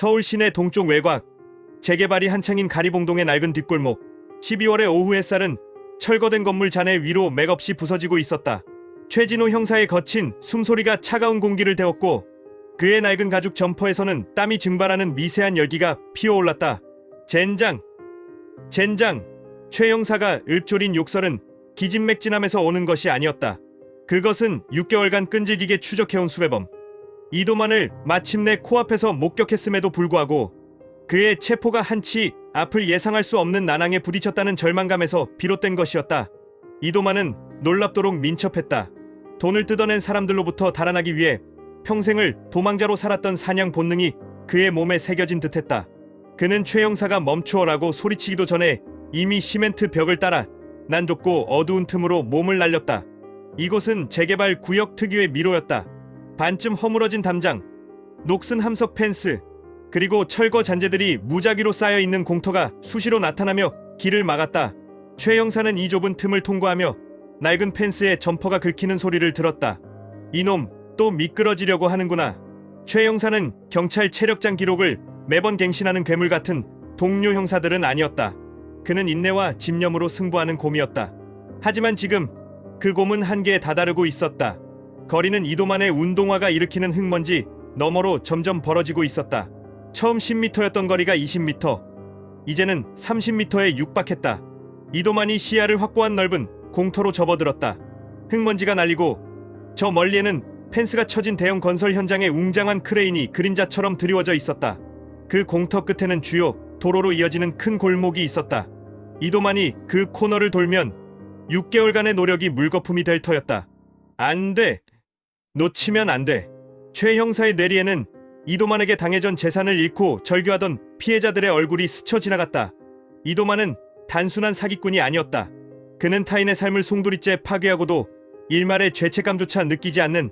서울 시내 동쪽 외곽, 재개발이 한창인 가리봉동의 낡은 뒷골목. 12월의 오후 햇살은 철거된 건물 잔해 위로 맥없이 부서지고 있었다. 최진호 형사의 거친 숨소리가 차가운 공기를 데웠고 그의 낡은 가죽 점퍼에서는 땀이 증발하는 미세한 열기가 피어올랐다. 젠장! 젠장! 최 형사가 읊조린 욕설은 기진맥진함에서 오는 것이 아니었다. 그것은 6개월간 끈질기게 추적해온 수배범 이도만을 마침내 코앞에서 목격했음에도 불구하고 그의 체포가 한치 앞을 예상할 수 없는 난항에 부딪혔다는 절망감에서 비롯된 것이었다. 이도만은 놀랍도록 민첩했다. 돈을 뜯어낸 사람들로부터 달아나기 위해 평생을 도망자로 살았던 사냥 본능이 그의 몸에 새겨진 듯했다. 그는 최 형사가 멈추어라고 소리치기도 전에 이미 시멘트 벽을 따라 난좁고 어두운 틈으로 몸을 날렸다. 이곳은 재개발 구역 특유의 미로였다. 반쯤 허물어진 담장, 녹슨 함석 펜스, 그리고 철거 잔재들이 무작위로 쌓여있는 공터가 수시로 나타나며 길을 막았다. 최 형사는 이 좁은 틈을 통과하며 낡은 펜스에 점퍼가 긁히는 소리를 들었다. 이놈 또 미끄러지려고 하는구나. 최 형사는 경찰 체력장 기록을 매번 갱신하는 괴물 같은 동료 형사들은 아니었다. 그는 인내와 집념으로 승부하는 곰이었다. 하지만 지금 그 곰은 한계에 다다르고 있었다. 거리는 이도만의 운동화가 일으키는 흙먼지 너머로 점점 벌어지고 있었다. 처음 10m였던 거리가 20m, 이제는 30m에 육박했다. 이도만이 시야를 확보한 넓은 공터로 접어들었다. 흙먼지가 날리고 저 멀리에는 펜스가 쳐진 대형 건설 현장에 웅장한 크레인이 그림자처럼 드리워져 있었다. 그 공터 끝에는 주요 도로로 이어지는 큰 골목이 있었다. 이도만이 그 코너를 돌면 6개월간의 노력이 물거품이 될 터였다. 안 돼! 놓치면 안 돼! 최 형사의 뇌리에는 이도만에게 당해전 재산을 잃고 절규하던 피해자들의 얼굴이 스쳐 지나갔다. 이도만은 단순한 사기꾼이 아니었다. 그는 타인의 삶을 송두리째 파괴하고도 일말의 죄책감조차 느끼지 않는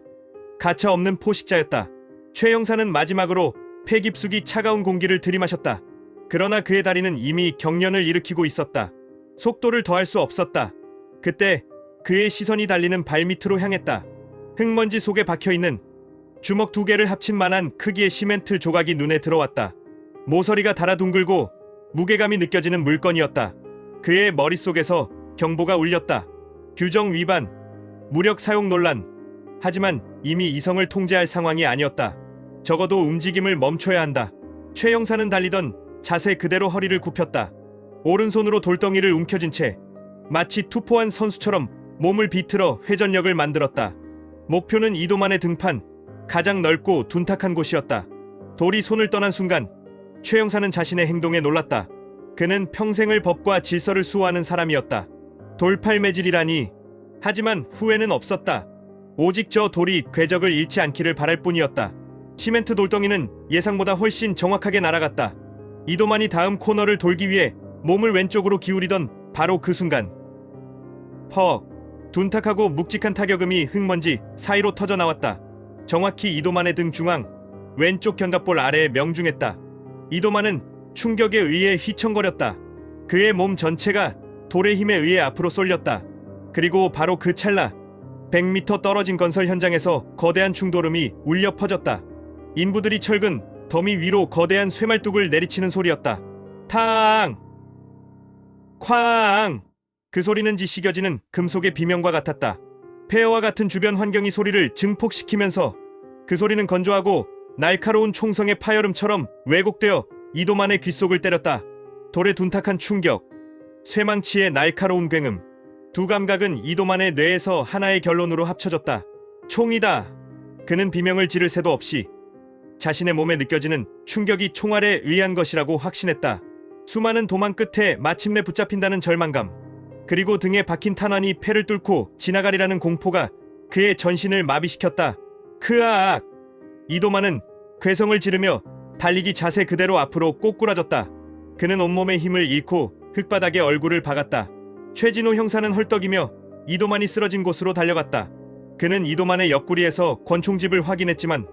가차없는 포식자였다. 최 형사는 마지막으로 폐 깊숙이 차가운 공기를 들이마셨다. 그러나 그의 다리는 이미 경련을 일으키고 있었다. 속도를 더할 수 없었다. 그때 그의 시선이 달리는 발밑으로 향했다. 흙먼지 속에 박혀있는 주먹 2개를 합친 만한 크기의 시멘트 조각이 눈에 들어왔다. 모서리가 달아 둥글고 무게감이 느껴지는 물건이었다. 그의 머릿속에서 경보가 울렸다. 규정 위반, 무력 사용 논란. 하지만 이미 이성을 통제할 상황이 아니었다. 적어도 움직임을 멈춰야 한다. 최 형사는 달리던 자세 그대로 허리를 굽혔다. 오른손으로 돌덩이를 움켜쥔 채 마치 투포한 선수처럼 몸을 비틀어 회전력을 만들었다. 목표는 이도만의 등판, 가장 넓고 둔탁한 곳이었다. 돌이 손을 떠난 순간 최 형사는 자신의 행동에 놀랐다. 그는 평생을 법과 질서를 수호하는 사람이었다. 돌팔매질이라니. 하지만 후회는 없었다. 오직 저 돌이 궤적을 잃지 않기를 바랄 뿐이었다. 시멘트 돌덩이는 예상보다 훨씬 정확하게 날아갔다. 이도만이 다음 코너를 돌기 위해 몸을 왼쪽으로 기울이던 바로 그 순간 퍽! 둔탁하고 묵직한 타격음이 흙먼지 사이로 터져나왔다. 정확히 이도만의 등 중앙 왼쪽 견갑볼 아래에 명중했다. 이도만은 충격에 의해 휘청거렸다. 그의 몸 전체가 돌의 힘에 의해 앞으로 쏠렸다. 그리고 바로 그 찰나 100m 떨어진 건설 현장에서 거대한 충돌음이 울려 퍼졌다. 인부들이 철근 더미 위로 거대한 쇠말뚝을 내리치는 소리였다. 탕! 쾅! 그 소리는 지식여지는 금속의 비명과 같았다. 폐허와 같은 주변 환경이 소리를 증폭시키면서 그 소리는 건조하고 날카로운 총성의 파열음처럼 왜곡되어 이도만의 귓속을 때렸다. 돌의 둔탁한 충격, 쇠망치의 날카로운 굉음, 두 감각은 이도만의 뇌에서 하나의 결론으로 합쳐졌다. 총이다. 그는 비명을 지를 새도 없이 자신의 몸에 느껴지는 충격이 총알에 의한 것이라고 확신했다. 수많은 도망 끝에 마침내 붙잡힌다는 절망감, 그리고 등에 박힌 탄환이 폐를 뚫고 지나가리라는 공포가 그의 전신을 마비시켰다. 크아악! 이도만은 괴성을 지르며 달리기 자세 그대로 앞으로 꼬꾸라졌다. 그는 온몸의 힘을 잃고 흙바닥에 얼굴을 박았다. 최진호 형사는 헐떡이며 이도만이 쓰러진 곳으로 달려갔다. 그는 이도만의 옆구리에서 권총집을 확인했지만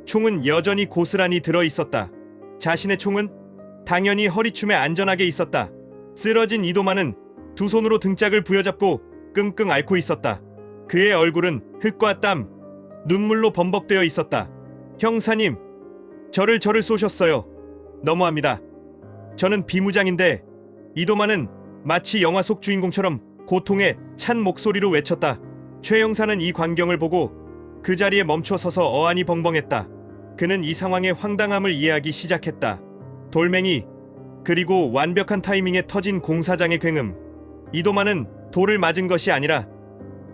총은 여전히 고스란히 들어있었다. 자신의 총은 당연히 허리춤에 안전하게 있었다. 쓰러진 이도만은 두 손으로 등짝을 부여잡고 끙끙 앓고 있었다. 그의 얼굴은 흙과 땀, 눈물로 범벅되어 있었다. 형사님, 저를 쏘셨어요. 너무합니다. 저는 비무장인데. 이도만은 마치 영화 속 주인공처럼 고통에 찬 목소리로 외쳤다. 최 형사는 이 광경을 보고 그 자리에 멈춰 서서 어안이 벙벙했다. 그는 이 상황의 황당함을 이해하기 시작했다. 돌멩이, 그리고 완벽한 타이밍에 터진 공사장의 굉음. 이도만은 돌을 맞은 것이 아니라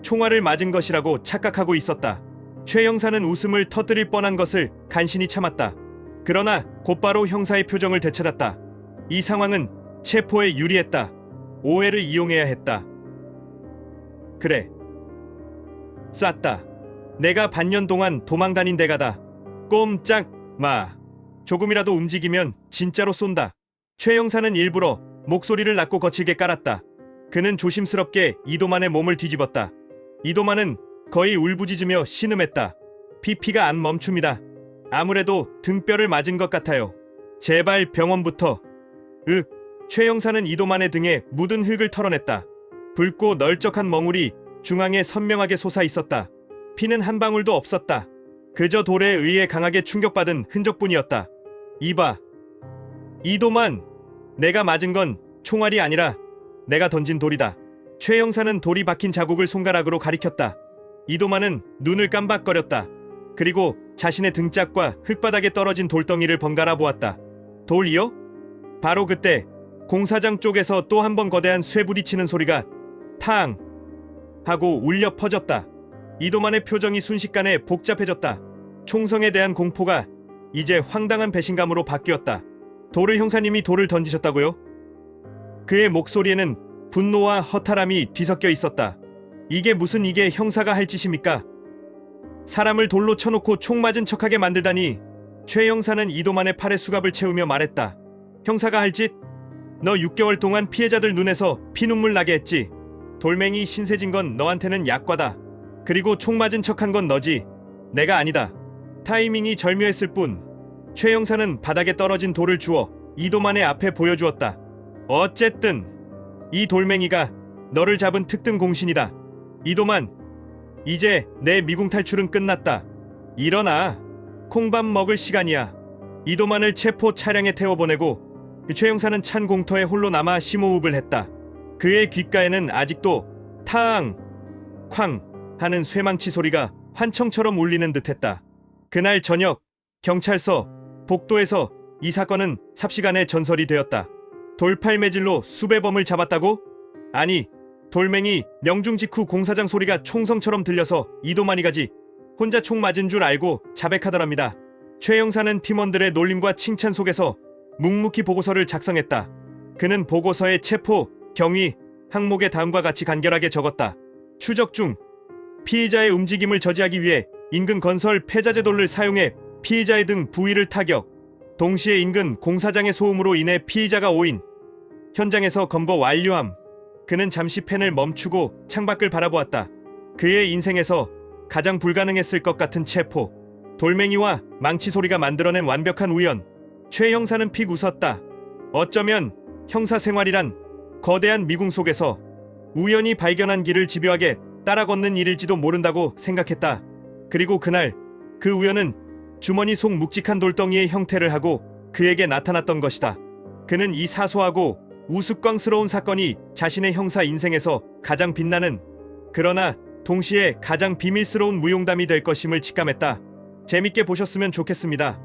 총알을 맞은 것이라고 착각하고 있었다. 최 형사는 웃음을 터뜨릴 뻔한 것을 간신히 참았다. 그러나 곧바로 형사의 표정을 되찾았다. 이 상황은 체포에 유리했다. 오해를 이용해야 했다. 그래, 쐈다. 내가 반년 동안 도망다닌 데가다. 꼼짝 마. 조금이라도 움직이면 진짜로 쏜다. 최 형사는 일부러 목소리를 낮고 거칠게 깔았다. 그는 조심스럽게 이도만의 몸을 뒤집었다. 이도만은 거의 울부짖으며 신음했다. 피가 안 멈춥니다. 아무래도 등뼈를 맞은 것 같아요. 제발 병원부터. 최 형사는 이도만의 등에 묻은 흙을 털어냈다. 붉고 널쩍한 멍울이 중앙에 선명하게 솟아 있었다. 피는 한 방울도 없었다. 그저 돌에 의해 강하게 충격받은 흔적뿐이었다. 이봐, 이도만, 내가 맞은 건 총알이 아니라 내가 던진 돌이다. 최 형사는 돌이 박힌 자국을 손가락으로 가리켰다. 이도만은 눈을 깜박거렸다. 그리고 자신의 등짝과 흙바닥에 떨어진 돌덩이를 번갈아 보았다. 돌이요? 바로 그때 공사장 쪽에서 또 한 번 거대한 쇠 부딪히는 소리가 탕 하고 울려 퍼졌다. 이도만의 표정이 순식간에 복잡해졌다. 총성에 대한 공포가 이제 황당한 배신감으로 바뀌었다. 돌을 형사님이 돌을 던지셨다고요? 그의 목소리에는 분노와 허탈함이 뒤섞여 있었다. 이게 형사가 할 짓입니까? 사람을 돌로 쳐놓고 총 맞은 척하게 만들다니. 최 형사는 이도만의 팔에 수갑을 채우며 말했다. 형사가 할 짓? 너 6개월 동안 피해자들 눈에서 피눈물 나게 했지. 돌멩이 신세진 건 너한테는 약과다. 그리고 총 맞은 척한 건 너지. 내가 아니다. 타이밍이 절묘했을 뿐. 최 형사는 바닥에 떨어진 돌을 주워 이도만의 앞에 보여주었다. 어쨌든 이 돌멩이가 너를 잡은 특등 공신이다. 이도만, 이제 내 미궁 탈출은 끝났다. 일어나. 콩밥 먹을 시간이야. 이도만을 체포 차량에 태워보내고 최 형사는 찬 공터에 홀로 남아 심호흡을 했다. 그의 귓가에는 아직도 탕, 쾅 하는 쇠망치 소리가 환청처럼 울리는 듯했다. 그날 저녁 경찰서 복도에서 이 사건은 삽시간에 전설이 되었다. 돌팔매질로 수배범을 잡았다고? 아니, 돌멩이 명중 직후 공사장 소리가 총성처럼 들려서 이도만이가지 혼자 총 맞은 줄 알고 자백하더랍니다. 최 형사는 팀원들의 놀림과 칭찬 속에서 묵묵히 보고서를 작성했다. 그는 보고서에 체포, 경위, 항목에 다음과 같이 간결하게 적었다. 추적 중 피의자의 움직임을 저지하기 위해 인근 건설 폐자재 돌을 사용해 피의자의 등 부위를 타격. 동시에 인근 공사장의 소음으로 인해 피의자가 오인. 현장에서 검거 완료함. 그는 잠시 펜을 멈추고 창밖을 바라보았다. 그의 인생에서 가장 불가능했을 것 같은 체포. 돌멩이와 망치 소리가 만들어낸 완벽한 우연. 최 형사는 픽 웃었다. 어쩌면 형사 생활이란 거대한 미궁 속에서 우연히 발견한 길을 집요하게 따라 걷는 일일지도 모른다고 생각했다. 그리고 그날 그 우연은 주머니 속 묵직한 돌덩이의 형태를 하고 그에게 나타났던 것이다. 그는 이 사소하고 우스꽝스러운 사건이 자신의 형사 인생에서 가장 빛나는, 그러나 동시에 가장 비밀스러운 무용담이 될 것임을 직감했다. 재밌게 보셨으면 좋겠습니다.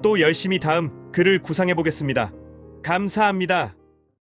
또 열심히 다음 글을 구상해 보겠습니다. 감사합니다.